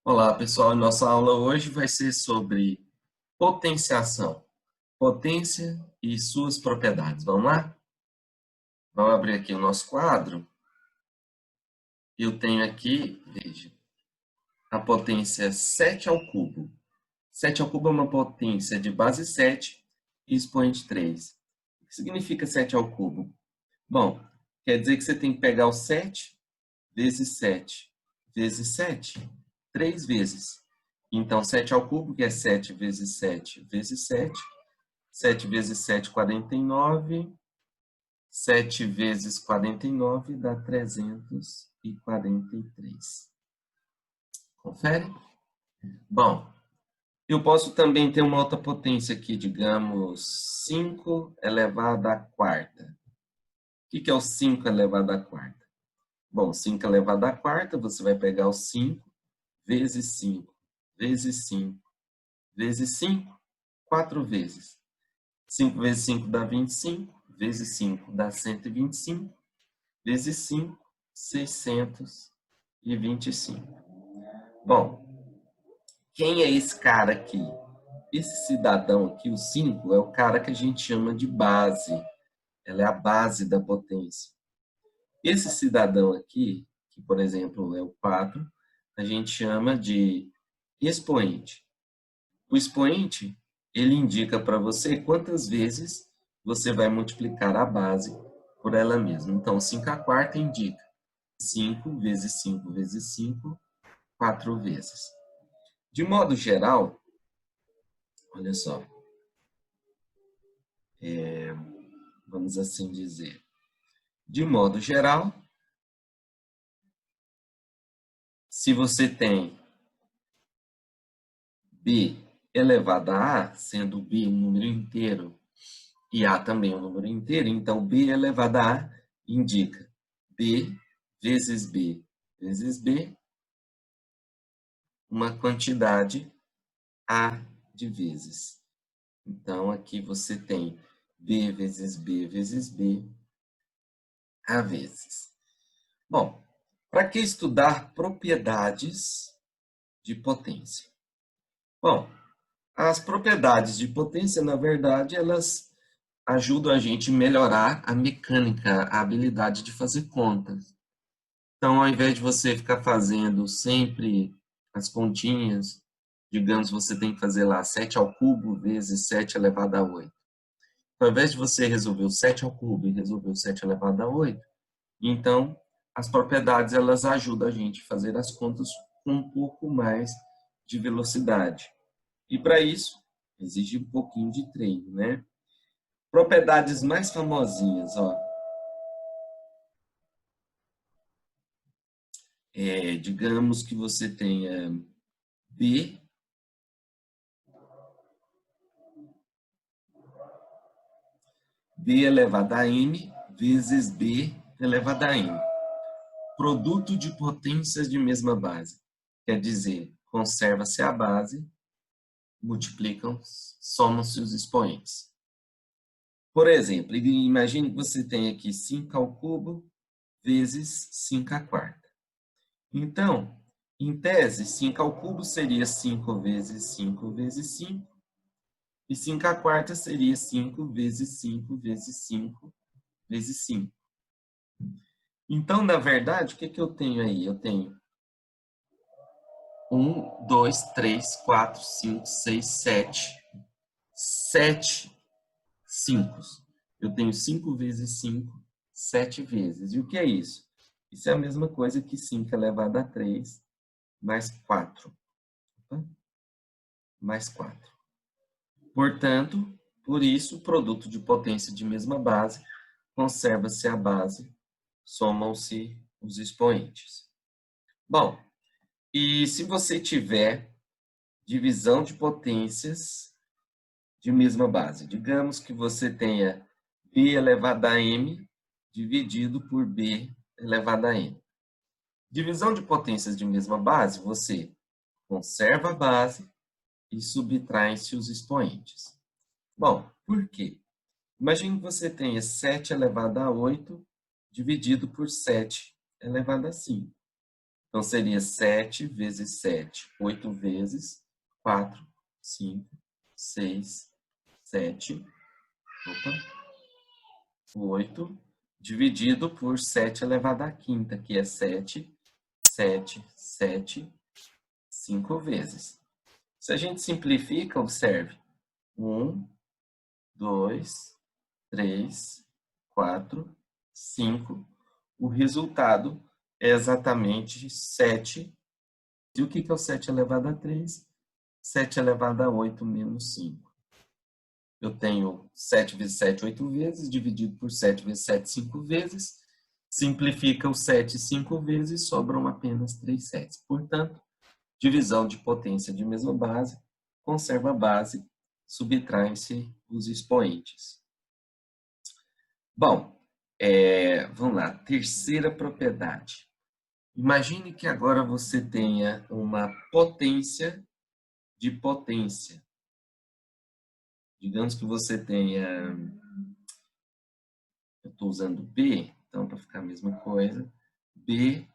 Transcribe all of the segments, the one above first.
Olá, pessoal. Nossa aula hoje vai ser sobre potenciação, potência e suas propriedades. Vamos lá? Vamos abrir aqui o nosso quadro. Eu tenho aqui, veja, a potência 7 ao cubo. 7 ao cubo é uma potência de base 7 e expoente 3. O que significa 7 ao cubo? Bom, quer dizer que você tem que pegar o 7 vezes 7 vezes 7 3 vezes. Então, 7 ao cubo, que é 7 vezes 7 vezes 7. 7 vezes 7, 49. 7 vezes 49 dá 343. Confere? Bom, eu posso também ter uma outra potência aqui, digamos, 5 elevado à quarta. O que é o 5 elevado à quarta? Bom, 5 elevado à quarta, você vai pegar o 5 vezes 5 vezes 5 vezes 5, 4 vezes. 5 vezes 5 dá 25, vezes 5 dá 125, vezes 5, 625. Bom, quem é esse cara aqui? Esse cidadão aqui, o 5, é o cara que a gente chama de base. Ela é a base da potência. Esse cidadão aqui, que por exemplo é o 4, a gente chama de expoente. O expoente, ele indica para você quantas vezes você vai multiplicar a base por ela mesma. Então, 5 à quarta indica 5 vezes 5 vezes 5, 4 vezes. De modo geral, olha só, vamos assim dizer. De modo geral, se você tem b elevado a a, sendo b um número inteiro e a também um número inteiro, então b elevado a a indica b vezes b vezes b, uma quantidade a de vezes. Então, aqui você tem b vezes b vezes b a vezes. Bom, para que estudar propriedades de potência? Bom, as propriedades de potência, na verdade, elas ajudam a gente a melhorar a mecânica, a habilidade de fazer contas. Então, ao invés de você ficar fazendo sempre as continhas, digamos, você tem que fazer lá 7 ao cubo vezes 7 elevado a 8. Então, ao invés de você resolver o 7 ao cubo e resolver o 7 elevado a 8, então, as propriedades elas ajudam a gente a fazer as contas com um pouco mais de velocidade. E para isso, exige um pouquinho de treino, né? Propriedades mais famosinhas, ó. Digamos que você tenha B elevado a m vezes B elevado a m. Produto de potências de mesma base. Quer dizer, conserva-se a base, multiplicam, somam-se os expoentes. Por exemplo, imagine que você tem aqui 5 ao cubo vezes 5 à quarta. Então, em tese, 5 ao cubo seria 5 vezes 5 vezes 5, e 5 à quarta seria 5 vezes 5 vezes 5 vezes 5. Então, na verdade, o que eu tenho aí? Eu tenho 1, 2, 3, 4, 5, 6, 7. 7 5. Eu tenho 5 vezes 5, 7 vezes. E o que é isso? Isso é a mesma coisa que 5 elevado a 3 mais 4. Mais 4. Portanto, por isso, o produto de potência de mesma base, conserva-se a base, somam-se os expoentes. Bom, e se você tiver divisão de potências de mesma base, digamos que você tenha b elevado a m dividido por b elevado a n. Divisão de potências de mesma base, você conserva a base e subtrai-se os expoentes. Bom, por quê? Imagine que você tenha 7 elevado a 8 dividido por 7 elevado a 5. Então, seria 7 vezes 7, 8 vezes 4, 5, 6, 7, 8, dividido por 7 elevado à quinta, que é 7, 7, 7, 5 vezes. Se a gente simplifica, observe. 1, 2, 3, 4, 5. O resultado é exatamente 7. E o que é o 7 elevado a 3? 7 elevado a 8 menos 5. Eu tenho 7 vezes 7, 8 vezes, dividido por 7 vezes 7, 5 vezes. Simplifica o 7 5 vezes, sobram apenas 3 7. Portanto, divisão de potência de mesma base, conserva a base, subtraem-se os expoentes. Bom, vamos lá, terceira propriedade. Imagine que agora você tenha uma potência de potência. Digamos que você tenha, eu estou usando B, então para ficar a mesma coisa, B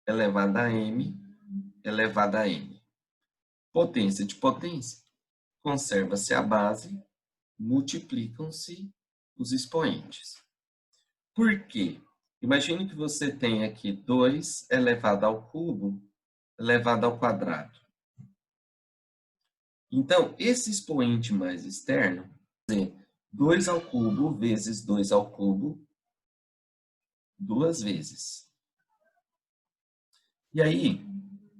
elevado a M elevado a N. Potência de potência, conserva-se a base, multiplicam-se os expoentes. Por quê? Imagine que você tem aqui 2 elevado ao cubo elevado ao quadrado. Então, esse expoente mais externo, 2 ao cubo vezes 2 ao cubo, 2 vezes. E aí,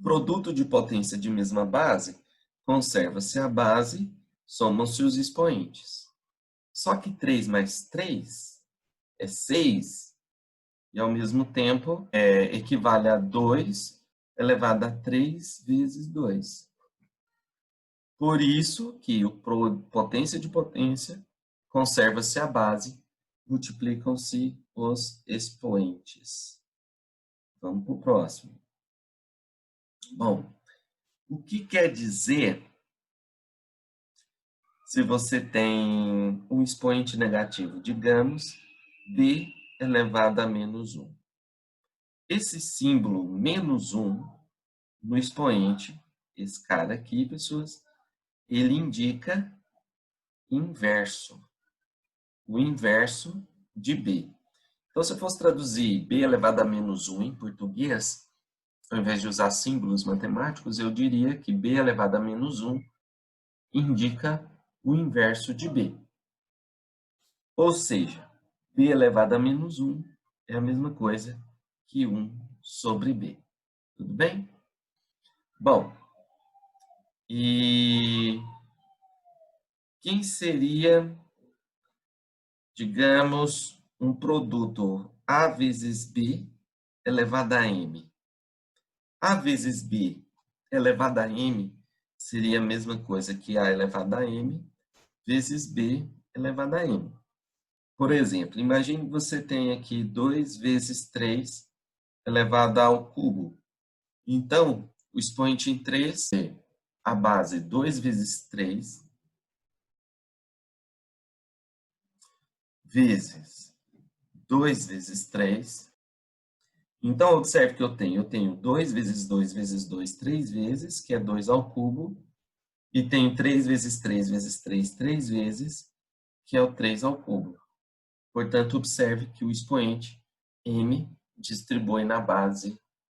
produto de potência de mesma base, conserva-se a base, somam-se os expoentes. Só que 3 mais 3 é 6, e ao mesmo tempo equivale a 2 elevado a 3 vezes 2. Por isso que o potência de potência conserva-se a base, multiplicam-se os expoentes. Vamos para o próximo. Bom, o que quer dizer se você tem um expoente negativo? Digamos, b elevado a menos 1. Esse símbolo menos 1 no expoente, esse cara aqui, pessoas, ele indica inverso. O inverso de b. Então, se eu fosse traduzir b elevado a menos 1 em português, ao invés de usar símbolos matemáticos, eu diria que b elevado a menos 1 indica o inverso de b. Ou seja, b elevado a menos 1 é a mesma coisa que 1 sobre b. Tudo bem? Bom, e quem seria, digamos, um produto A vezes B elevado a M? A vezes B elevado a M seria a mesma coisa que A elevado a M vezes B elevado a M. Por exemplo, imagine que você tem aqui 2 vezes 3 elevado ao cubo. Então, o expoente em 3 é a base 2 vezes 3 vezes 2 vezes 3. Então, observe que eu tenho 2 vezes 2 vezes 2, 3 vezes, que é 2 ao cubo, e tenho 3 vezes 3 vezes 3, 3 vezes, que é o 3 ao cubo. Portanto, observe que o expoente M distribui na base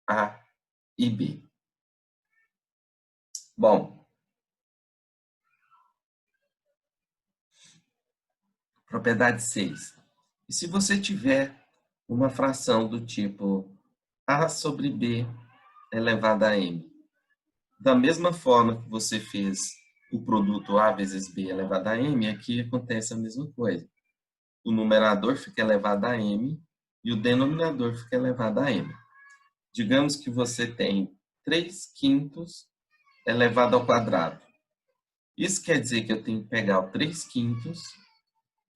A e B. Bom, propriedade 6. E se você tiver uma fração do tipo A sobre B elevado a M, da mesma forma que você fez o produto A vezes B elevado a M, aqui acontece a mesma coisa. O numerador fica elevado a M e o denominador fica elevado a M. Digamos que você tem 3 quintos elevado ao quadrado. Isso quer dizer que eu tenho que pegar o 3 quintos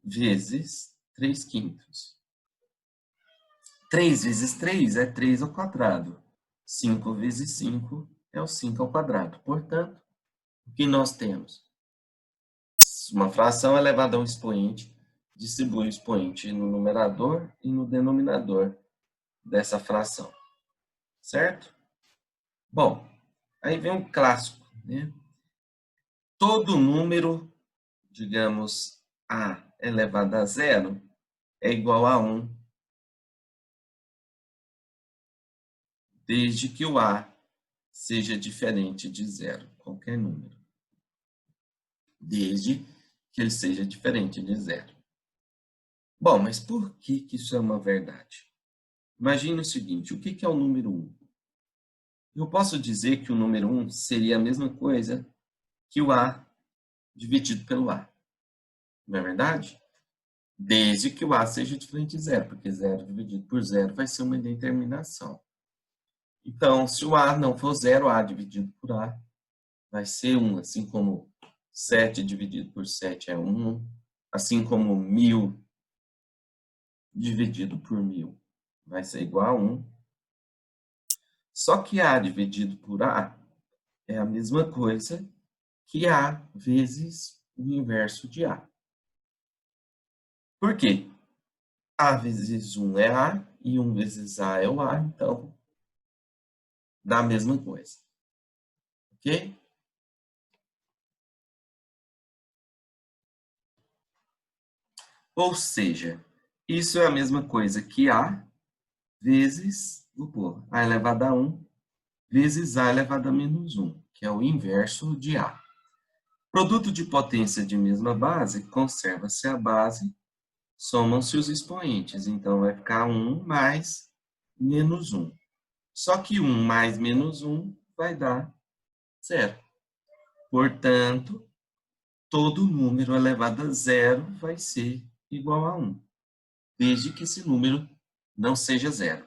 vezes 3 quintos. 3 vezes 3 é 3 ao quadrado. 5 vezes 5 é o 5 ao quadrado. Portanto, o que nós temos? Uma fração elevada a um expoente distribui o expoente no numerador e no denominador dessa fração. certo? Bom, aí vem um clássico, né? Todo número, digamos, a elevado a zero é igual a 1, desde que o a seja diferente de zero, qualquer número. Desde que ele seja diferente de zero. Bom, mas por que isso é uma verdade? Imagine o seguinte, o que é o número 1? Eu posso dizer que o número 1 seria a mesma coisa que o a dividido pelo a. Não é verdade? Desde que o a seja diferente de zero, porque zero dividido por zero vai ser uma indeterminação. Então, se o a não for zero, a dividido por a vai ser 1, assim como 7 dividido por 7 é 1, assim como 1000 dividido por 1000 vai ser igual a 1. Só que a dividido por a é a mesma coisa que a vezes o inverso de a. Por quê? A vezes 1 é a e 1 vezes a é o a, então dá a mesma coisa. Ok? Ou seja, isso é a mesma coisa que a vezes, vou pôr, a elevado a 1 vezes a elevado a menos 1, que é o inverso de a. Produto de potência de mesma base, conserva-se a base, somam-se os expoentes. Então, vai ficar 1 mais menos 1. Só que 1 mais menos 1 vai dar 0. Portanto, todo número elevado a zero vai ser igual a 1, desde que esse número não seja zero.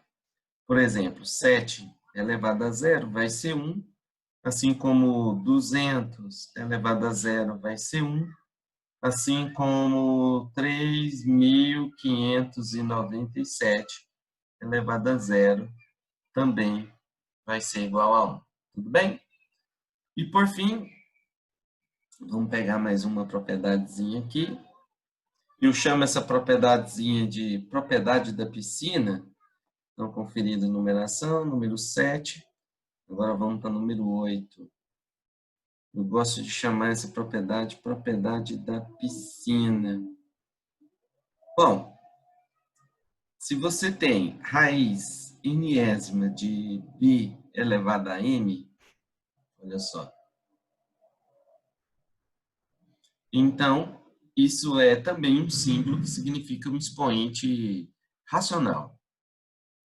Por exemplo, 7 elevado a zero vai ser 1, assim como 200 elevado a zero vai ser 1, assim como 3.597 elevado a zero também vai ser igual a 1. Tudo bem? E por fim, vamos pegar mais uma propriedadezinha aqui. Eu chamo essa propriedadezinha de propriedade da piscina. Então, conferindo a numeração, número 7. Agora vamos para o número 8. Eu gosto de chamar essa propriedade da piscina. Bom, se você tem raiz enésima de b elevado a m, olha só. Então, isso é também um símbolo que significa um expoente racional.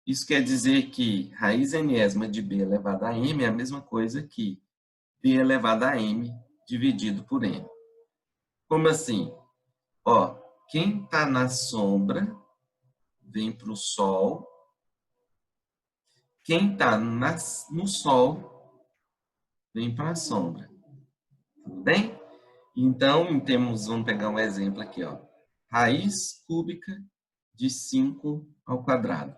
Isso quer dizer que raiz enésima de b elevado a m é a mesma coisa que b elevado a m dividido por n. Como assim? Ó, quem está na sombra vem para o sol. Quem está no sol vem para a sombra. Tudo bem? Então, vamos pegar um exemplo aqui, ó. Raiz cúbica de 5 ao quadrado.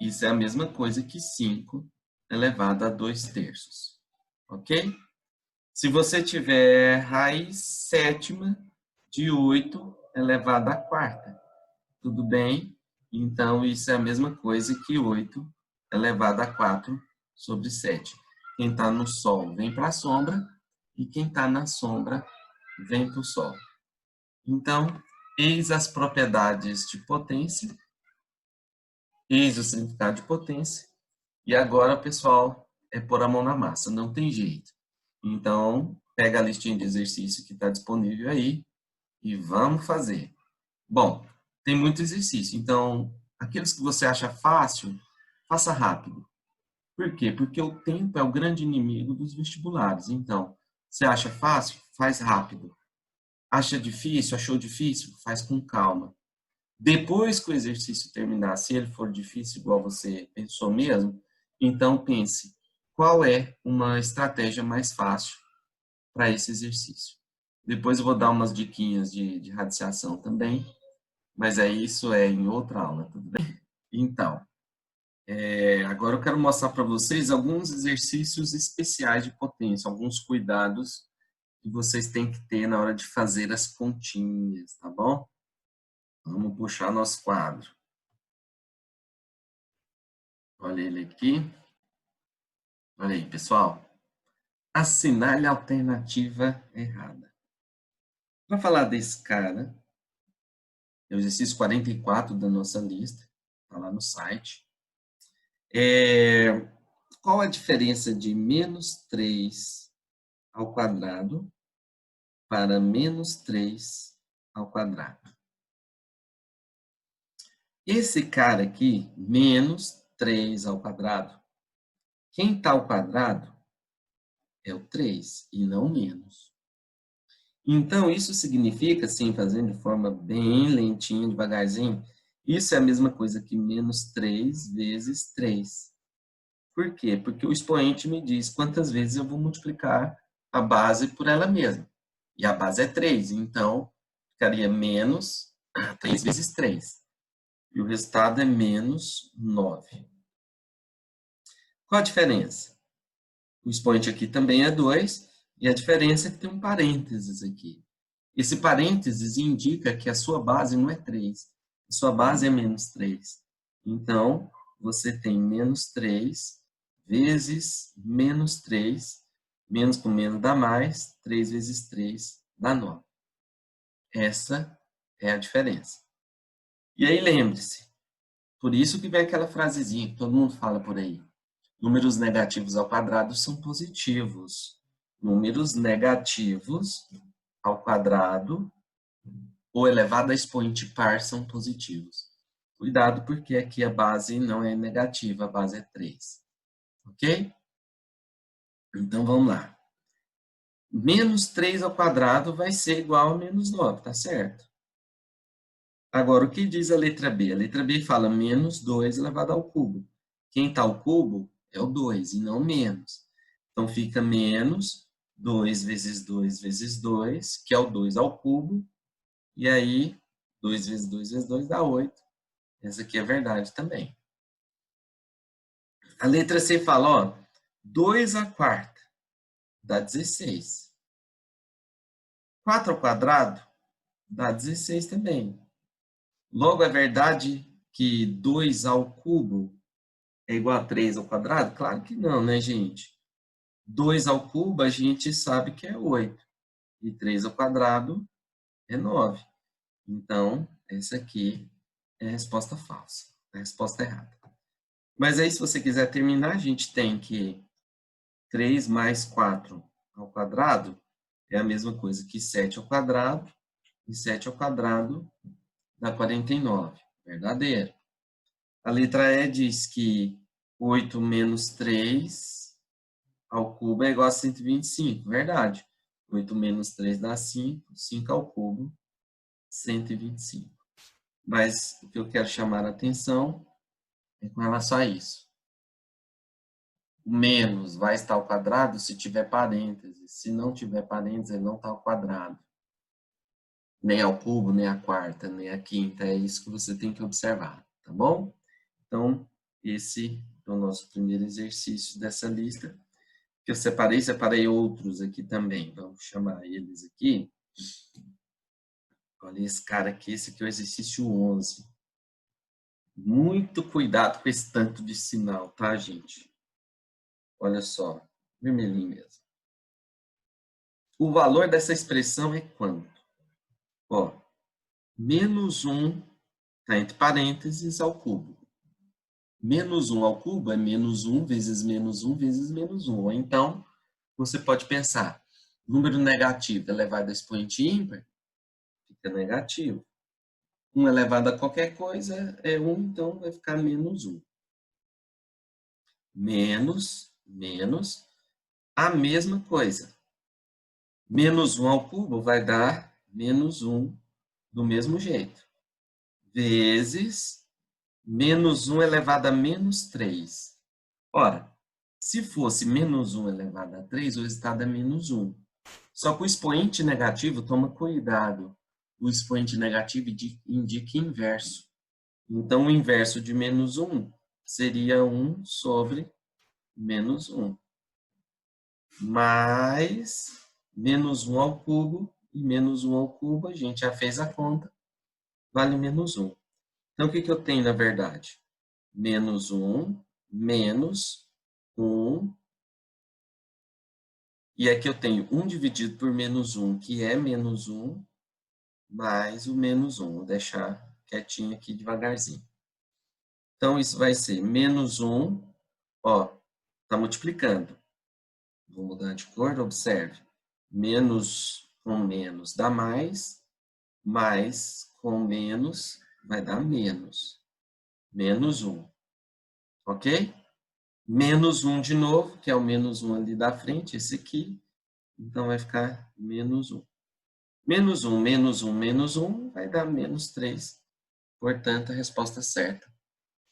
Isso é a mesma coisa que 5 elevado a 2/3. Ok? Se você tiver raiz sétima de 8 elevado à quarta, tudo bem? Então, isso é a mesma coisa que 8 elevado a 4/7. Quem está no sol vem para a sombra e quem está na sombra vem para o sol. Então, eis as propriedades de potência, eis o significado de potência, e agora, pessoal, é pôr a mão na massa, não tem jeito. Então, pega a listinha de exercício que está disponível aí e vamos fazer. Bom, tem muito exercício, então, aqueles que você acha fácil, faça rápido. Por quê? Porque o tempo é o grande inimigo dos vestibulares. Então, você acha fácil? Faz rápido. Acha difícil? Achou difícil? Faz com calma. Depois que o exercício terminar, se ele for difícil igual você pensou mesmo, então pense, qual é uma estratégia mais fácil para esse exercício? Depois eu vou dar umas diquinhas de radiciação também, mas isso é em outra aula, tudo bem? Então, agora eu quero mostrar para vocês alguns exercícios especiais de potência, alguns cuidados que vocês têm que ter na hora de fazer as continhas, tá bom? Vamos puxar nosso quadro. Olha ele aqui. Olha aí, pessoal. Assinale a alternativa errada. Para falar desse cara, é o exercício 44 da nossa lista, está lá no site. Qual a diferença de menos 3 ao quadrado para menos 3 ao quadrado? Esse cara aqui, menos 3 ao quadrado, quem está ao quadrado é o 3 e não menos. Então, isso significa, assim, fazendo de forma bem lentinha, devagarzinho, isso é a mesma coisa que menos 3 vezes 3. Por quê? Porque o expoente me diz quantas vezes eu vou multiplicar a base por ela mesma. E a base é 3, então ficaria menos 3 vezes 3. E o resultado é menos 9. Qual a diferença? O expoente aqui também é 2, e a diferença é que tem um parênteses aqui. Esse parênteses indica que a sua base não é 3, a sua base é menos 3. Então, você tem menos 3 vezes menos 3, menos com menos dá mais, 3 vezes 3 dá 9. Essa é a diferença. E aí, lembre-se, por isso que vem aquela frasezinha que todo mundo fala por aí. Números negativos ao quadrado são positivos. Números negativos ao quadrado ou elevado a expoente par são positivos. Cuidado, porque aqui a base não é negativa, a base é 3. Ok? Então, vamos lá. Menos 3 ao quadrado vai ser igual a menos 9, tá certo? Agora, o que diz a letra B? A letra B fala menos 2 elevado ao cubo. Quem está ao cubo é o 2 e não menos. Então, fica menos 2 vezes 2 vezes 2, que é o 2 ao cubo. E aí, 2 vezes 2 vezes 2 dá 8. Essa aqui é verdade também. A letra C fala, ó, 2 à quarta dá 16. 4 ao quadrado dá 16 também. Logo, é verdade que 2 ao cubo é igual a 3 ao quadrado? Claro que não, né, gente? 2 ao cubo a gente sabe que é 8. E 3 ao quadrado é 9. Então, essa aqui é a resposta falsa. É a resposta errada. Mas aí, se você quiser terminar, a gente tem que 3 mais 4 ao quadrado é a mesma coisa que 7 ao quadrado. E 7 ao quadrado dá 49. Verdadeiro. A letra E diz que 8 menos 3 ao cubo é igual a 125. Verdade. 8 menos 3 dá 5. 5 ao cubo, 125. Mas o que eu quero chamar a atenção é com relação a isso. O menos vai estar ao quadrado se tiver parênteses. Se não tiver parênteses, ele não está ao quadrado. Nem ao cubo, nem à quarta, nem à quinta. É isso que você tem que observar, tá bom? Então, esse é o nosso primeiro exercício dessa lista. Que eu separei outros aqui também. Vamos chamar eles aqui. Olha esse cara aqui, esse aqui é o exercício 11. Muito cuidado com esse tanto de sinal, tá, gente? Olha só, vermelhinho mesmo. O valor dessa expressão é quanto? Ó, menos 1 está entre parênteses ao cubo. Menos 1 ao cubo é menos 1 vezes menos 1 vezes menos 1. Ou então, você pode pensar, número negativo elevado a expoente ímpar, fica negativo. 1 elevado a qualquer coisa é 1, então vai ficar menos 1. Menos, a mesma coisa. Menos 1 ao cubo vai dar menos 1 do mesmo jeito. Vezes menos 1 elevado a menos 3. Ora, se fosse menos 1 elevado a 3, o resultado é menos 1. Só que o expoente negativo, toma cuidado. O expoente negativo indica inverso. Então, o inverso de menos 1 seria 1 sobre menos 1. Mais menos 1 ao cubo, e menos 1 ao cubo, a gente já fez a conta, vale menos 1. Então, o que eu tenho na verdade? Menos 1, menos 1 E aqui eu tenho 1 dividido por menos 1, que é menos 1, mais o menos 1. Vou deixar quietinho aqui devagarzinho. Então, isso vai ser menos 1, ó, está multiplicando. Vou mudar de cor, observe. Menos com menos dá mais com menos vai dar menos. Menos 1, ok? Menos 1 de novo, que é o menos 1 ali da frente, esse aqui. Então, vai ficar menos 1. Menos 1, menos 1, menos 1 vai dar menos 3. Portanto, a resposta certa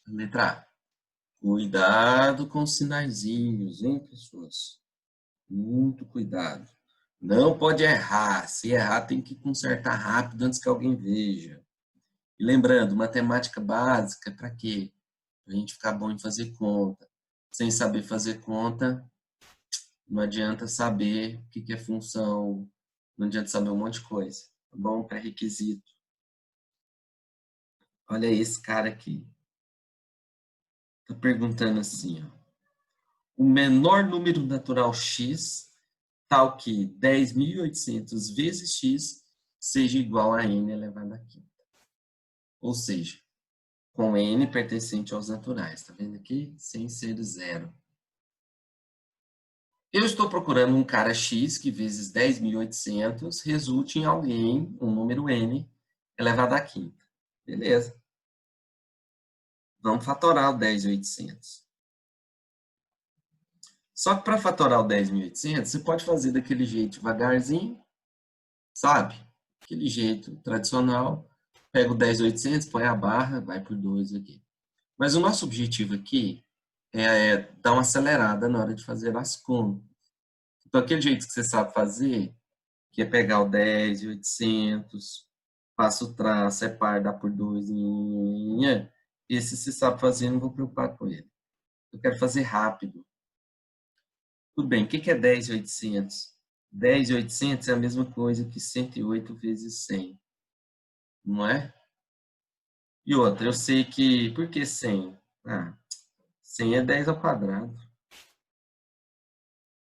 é a letra A. Cuidado com os sinaizinhos, hein, pessoas? Muito cuidado. Não pode errar. Se errar, tem que consertar rápido antes que alguém veja. E lembrando, matemática básica, para quê? Para a gente ficar bom em fazer conta. Sem saber fazer conta, não adianta saber o que é função, não adianta saber um monte de coisa. Tá bom? Pré-requisito. Olha esse cara aqui. Está perguntando assim, ó. O menor número natural x, tal que 10.800 vezes x, seja igual a n elevado a quinta. Ou seja, com n pertencente aos naturais. Está vendo aqui? Sem ser zero. Eu estou procurando um cara x que vezes 10.800 resulte em alguém, um número n, elevado à quinta. Beleza. Vamos fatorar o 10.800. Só que para fatorar o 10.800, você pode fazer daquele jeito devagarzinho, sabe? Aquele jeito tradicional. Pega o 10.800, põe a barra, vai por 2 aqui. Mas o nosso objetivo aqui é dar uma acelerada na hora de fazer as contas. Então, aquele jeito que você sabe fazer, que é pegar o 10.800, passa o traço, separa, dá por 2, esse você sabe fazer, não vou preocupar com ele. Eu quero fazer rápido. Tudo bem, o que é 10.800? 10.800 é a mesma coisa que 108 vezes 100, não é? E outra, eu sei que... Por que 100? 100 é 10 ao quadrado.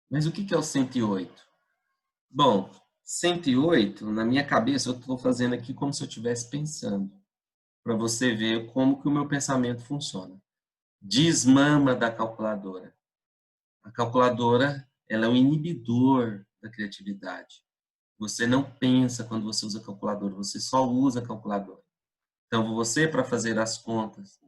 Mas o que é o 108? Bom, 108, na minha cabeça, eu estou fazendo aqui como se eu estivesse pensando, para você ver como que o meu pensamento funciona. Desmama da calculadora. A calculadora, ela é um inibidor da criatividade. Você não pensa quando você usa a calculadora, você só usa a calculadora. Então, você, para fazer as contas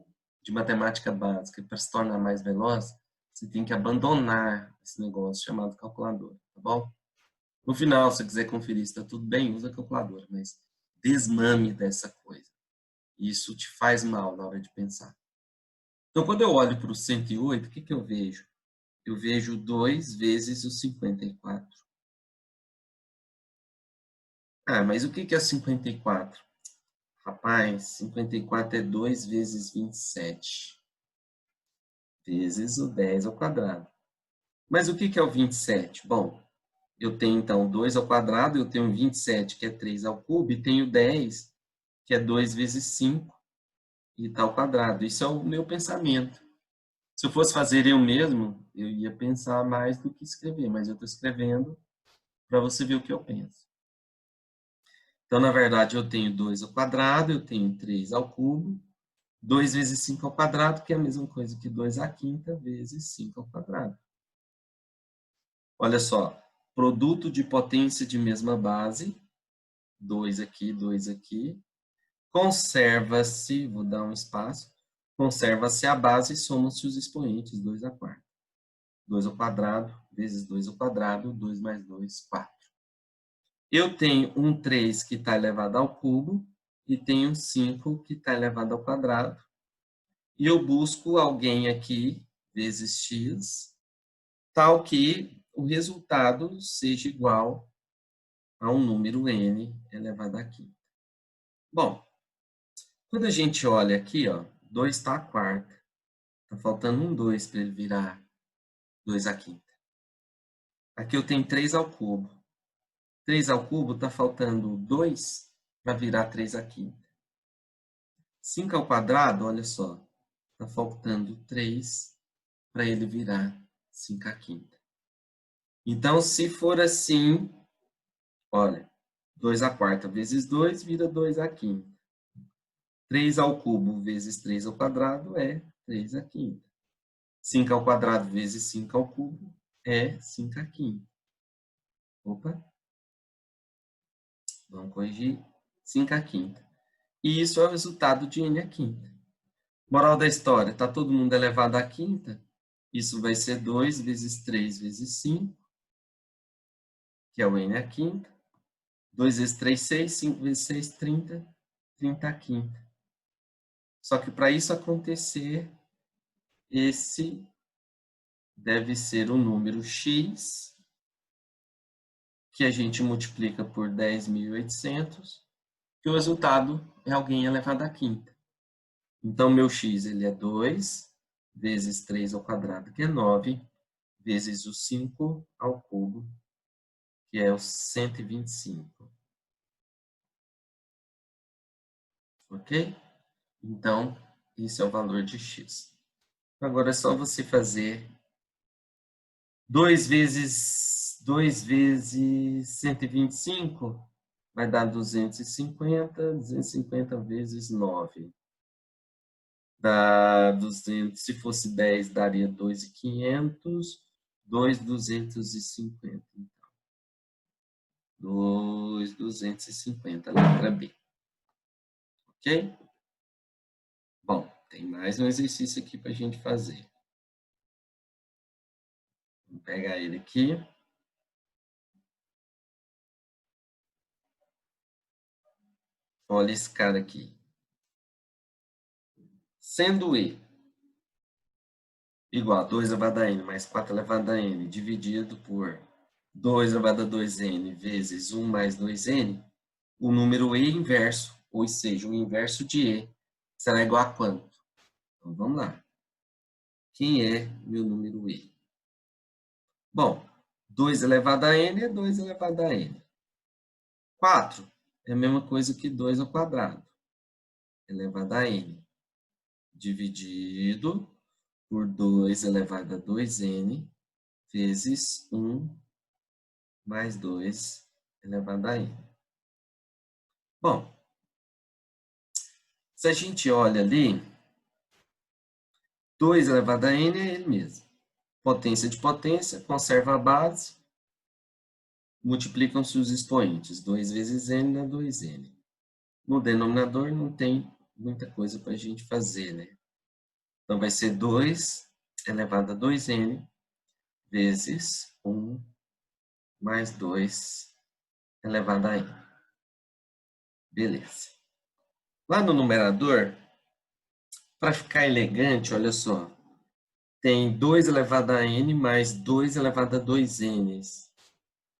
de matemática básica, para se tornar mais veloz, você tem que abandonar esse negócio chamado calculadora, tá bom? No final, se você quiser conferir se está tudo bem, usa a calculadora, mas desmame dessa coisa. Isso te faz mal na hora de pensar. Então, quando eu olho para o 108, o que eu vejo? Eu vejo 2 vezes o 54. Mas o que é 54? Rapaz, 54 é 2 vezes 27, vezes o 10 ao quadrado. Mas o que é o 27? Bom, eu tenho então 2 ao quadrado, eu tenho 27, que é 3 ao cubo, e tenho 10, que é 2 vezes 5, e está ao quadrado. Isso é o meu pensamento. Se eu fosse fazer eu mesmo, eu ia pensar mais do que escrever, mas eu estou escrevendo para você ver o que eu penso. Então, na verdade, eu tenho 2 ao quadrado, eu tenho 3 ao cubo, 2 vezes 5 ao quadrado, que é a mesma coisa que 2 à quinta vezes 5 ao quadrado. Olha só, produto de potência de mesma base, 2 aqui, 2 aqui, conserva-se, vou dar um espaço, conserva-se a base e soma-se os expoentes, 2 à quarta. 2 ao quadrado vezes 2 ao quadrado, 2 mais 2, 4. Eu tenho um 3 que está elevado ao cubo e tenho um 5 que está elevado ao quadrado. E eu busco alguém aqui, vezes x, tal que o resultado seja igual a um número n elevado a quinta. Bom, quando a gente olha aqui, ó, 2 está à quarta. Está faltando um 2 para ele virar 2 à quinta. Aqui eu tenho 3 ao cubo. 3 ao cubo está faltando 2 para virar 3 à quinta. 5 ao quadrado, olha só, está faltando 3 para ele virar 5 à quinta. Então, se for assim, olha, 2 à quarta vezes 2 vira 2 à quinta. 3 ao cubo vezes 3 ao quadrado é 3 à quinta. 5 ao quadrado vezes 5 ao cubo é 5 à quinta. Opa, vamos corrigir. 5 à quinta. E isso é o resultado de n à quinta. Moral da história, está todo mundo elevado à quinta? Isso vai ser 2 vezes 3 vezes 5, que é o n à quinta. 2 vezes 3, 6. 5 vezes 6, 30. 30 à quinta. Só que para isso acontecer, esse deve ser o número x, que a gente multiplica por 10.800, que o resultado é alguém elevado à quinta. Então, meu x ele é 2 vezes 3 ao quadrado, que é 9, vezes o 5 ao cubo, que é o 125. Ok? Então, esse é o valor de x. Agora é só você fazer 2 vezes 125 vai dar 250, 250 vezes 9. Dá 200, se fosse 10, daria 2.500, 2.250. Então, 2.250, letra B. Ok? Bom, tem mais um exercício aqui para a gente fazer. Vou pegar ele aqui. Olha esse cara aqui. Sendo E igual a 2 elevado a n mais 4 elevado a n dividido por 2 elevado a 2n vezes 1 mais 2n, o número E inverso, ou seja, o inverso de E, será igual a quanto? Então, vamos lá. Quem é meu número E? Bom, 2 elevado a n é 2 elevado a n. 4 é a mesma coisa que 2 ao quadrado, elevado a n, dividido por 2 elevado a 2n, vezes 1 mais 2 elevado a n. Bom, se a gente olha ali, 2 elevado a n é ele mesmo. Potência de potência, conserva a base, multiplicam-se os expoentes. 2 vezes n dá 2n. No denominador não tem muita coisa para a gente fazer, né? Então, vai ser 2 elevado a 2n vezes 1 mais 2 elevado a n. Beleza. Lá no numerador, para ficar elegante, olha só, tem 2 elevado a n mais 2 elevado a 2n.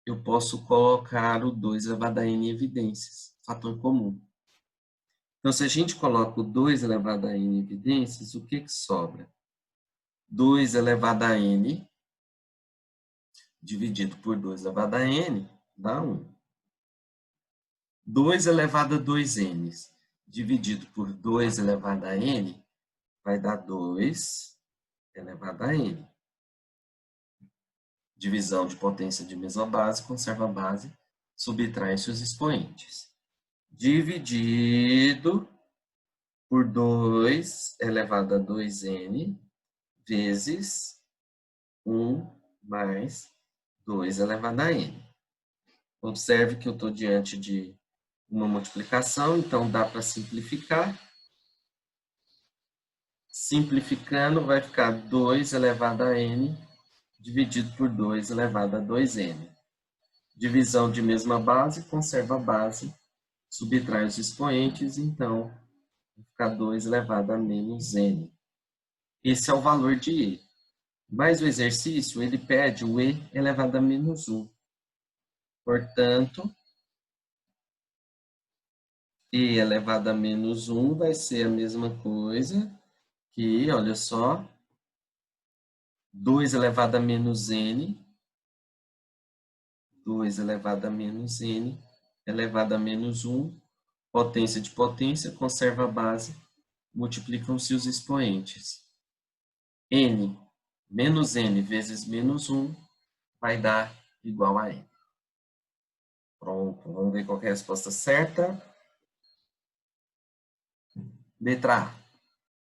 Eu posso colocar o 2 elevado a n em evidências, fator comum. Então, se a gente coloca o 2 elevado a n em evidências, o que sobra? 2 elevado a n dividido por 2 elevado a n dá 1. 2 elevado a 2n dividido por 2 elevado a n vai dar 2 elevado a n. Divisão de potência de mesma base, conserva a base, subtrai-se os expoentes. Dividido por 2 elevado a 2n vezes 1 mais 2 elevado a n. Observe que eu estou diante de uma multiplicação, então dá para simplificar. Simplificando, vai ficar 2 elevado a n dividido por 2 elevado a 2n. Divisão de mesma base, conserva a base, subtrai os expoentes, então vai ficar 2 elevado a menos n. Esse é o valor de E. Mas o exercício, ele pede o E elevado a menos 1. Portanto, E elevado a menos 1 vai ser a mesma coisa que, olha só, 2 elevado a menos n, 2 elevado a menos n, elevado a menos 1, potência de potência, conserva a base, multiplicam-se os expoentes. N, menos n vezes menos 1, vai dar igual a N. Pronto, vamos ver qual é a resposta certa. Letra A.